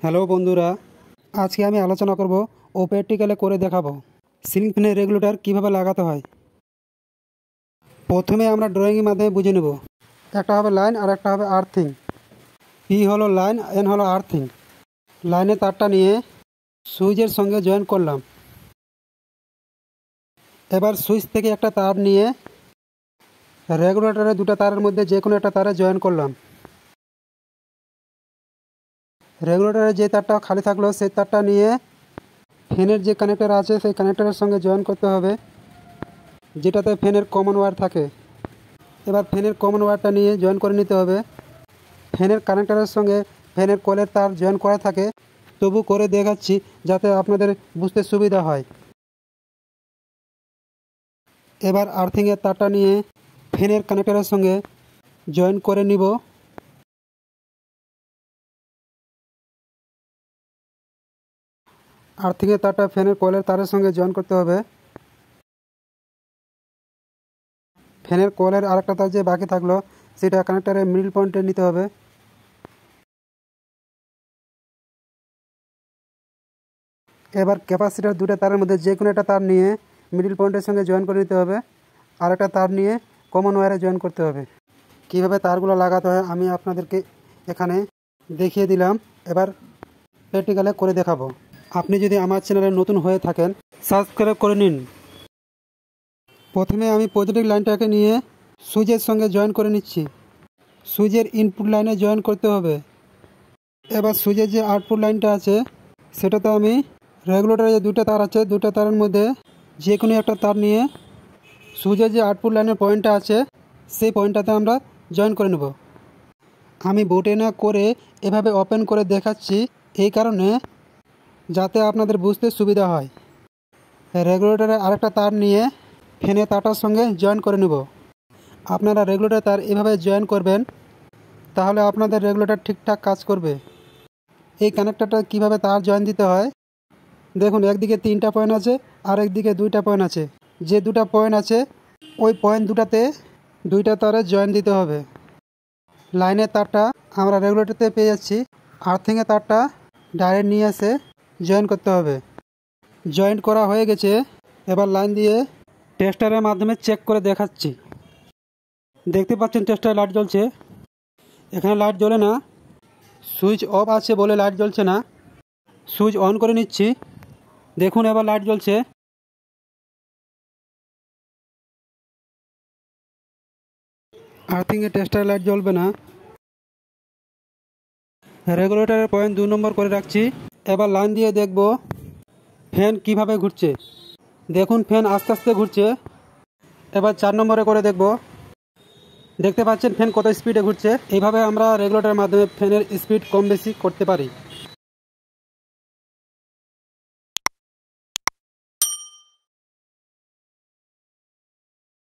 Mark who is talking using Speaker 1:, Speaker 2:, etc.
Speaker 1: Hello বন্ধুরা, আজকে আমি আলোচনা করব ও প্র্যাকটিক্যালে করে দেখাবো সিলিং ফ্যানের রেগুলেটর কিভাবে লাগাতে হয়। প্রথমে আমরা ড্রয়িংয়ের মাধ্যমে বুঝে নেব। একটা হবে লাইন আর একটা হবে আর্থিং। পি হলো লাইন, এন হলো আর্থিং। লাইনের তারটা নিয়ে সুইচের সঙ্গে জয়েন করলাম। এবার সুইচ থেকে একটা তার নিয়ে রেগুলেটরের দুটো তারের মধ্যে যে কোনো একটা তারে জয়েন করলাম। রেগুলেটরের যে তারটা খালি থাকলো সেই তারটা নিয়ে ফ্যানের যে কানেক্টর আছে সেই কানেক্টরের সঙ্গে জয়েন করতে হবে, যেটাতে ফ্যানের কমন ওয়্যার থাকে। এবার ফ্যানের কমন ওয়্যারটা নিয়ে জয়েন করে নিতে হবে। ফ্যানের কানেক্টরের সঙ্গে ফ্যানের কলের তার জয়েন করা থাকে, তবু করে দেখাচ্ছি যাতে আপনাদের বুঝতে সুবিধা হয়। এবার আর্থিংয়ের তারটা নিয়ে ফ্যানের কানেক্টরের সঙ্গে জয়েন করে নিব। আর্থিংয়ের তারটা ফ্যানের কয়েলের তারের সঙ্গে জয়েন করতে হবে। ফ্যানের কয়েলের আরেকটা তার যে বাকি থাকলো সেটা কানেক্টরের মিডল পয়েন্টে নিতে হবে। এবার ক্যাপাসিটার দুটো তারের মধ্যে যে কোনো একটা তার নিয়ে মিডল পয়েন্টের সঙ্গে জয়েন করে নিতে হবে, আর একটা তার নিয়ে কমন ওয়্যারে জয়েন করতে হবে। কীভাবে তারগুলো লাগাতে হয় আমি আপনাদেরকে এখানে দেখিয়ে দিলাম। এবার প্র্যাকটিক্যালে করে দেখাবো। আপনি যদি আমার চ্যানেলে নতুন হয়ে থাকেন সাবস্ক্রাইব করে নিন। প্রথমে আমি পজিটিভ লাইনটাকে নিয়ে সুইচের সঙ্গে জয়েন করে নিচ্ছি। সুইচের ইনপুট লাইনে জয়েন করতে হবে। এবার সুইচের যে আউটপুট লাইনটা আছে সেটাতে আমি রেগুলেটরের যে দুটো তার আছে দুটো তারের মধ্যে যে কোনো একটা তার নিয়ে সুইচের যে আউটপুট লাইনের পয়েন্টটা আছে সেই পয়েন্টটাতে আমরা জয়েন করে নেব। আমি বোটে না করে এভাবে ওপেন করে দেখাচ্ছি এই কারণে যাতে আপনাদের বুঝতে সুবিধা হয়। রেগুলেটরের আরেকটা তার নিয়ে ফ্যানের তারটার সঙ্গে জয়েন করে নেব। আপনারা রেগুলেটর তার এভাবে জয়েন করবেন, তাহলে আপনাদের রেগুলেটর ঠিকঠাক কাজ করবে। এই কানেক্টরটা কিভাবে তার জয়েন দিতে হয় দেখুন, একদিকে 3টা পয়েন্ট আছে আর একদিকে 2টা পয়েন্ট আছে। যে 2টা পয়েন্ট আছে ওই পয়েন্ট দুটাতে 2টা তারে জয়েন দিতে হবে। লাইনের তারটা আমরা রেগুলেটরতে পেয়ে যাচ্ছি, আর্থিংয়ের তারটা ডাইরেক্ট নিয়ে এসে জয়েন করতে হবে। জয়েন্ট করা হয়ে গেছে। এবার লাইন দিয়ে টেস্টারের মাধ্যমে চেক করে দেখাচ্ছি। দেখতে পাচ্ছেন টেস্টারে লাইট জ্বলছে। এখানে লাইট জ্বলে না, সুইচ অফ আছে বলে লাইট জ্বলছে না। সুইচ অন করে নিচ্ছি, দেখুন এবার লাইট জ্বলছে। আর্থিংয়ে টেস্টারে লাইট জ্বলবে না। রেগুলেটরের পয়েন্ট 2 নম্বর করে রাখছি। এবার লাইন দিয়ে দেখব ফ্যান কিভাবে ঘুরছে। দেখুন ফ্যান আস্তে আস্তে ঘুরছে। এবার 4 নম্বরে করে দেখব। দেখতে পাচ্ছেন ফ্যান কত স্পিডে ঘুরছে। এইভাবে আমরা রেগুলেটরের মাধ্যমে ফ্যানের স্পিড কম বেশি করতে পারি।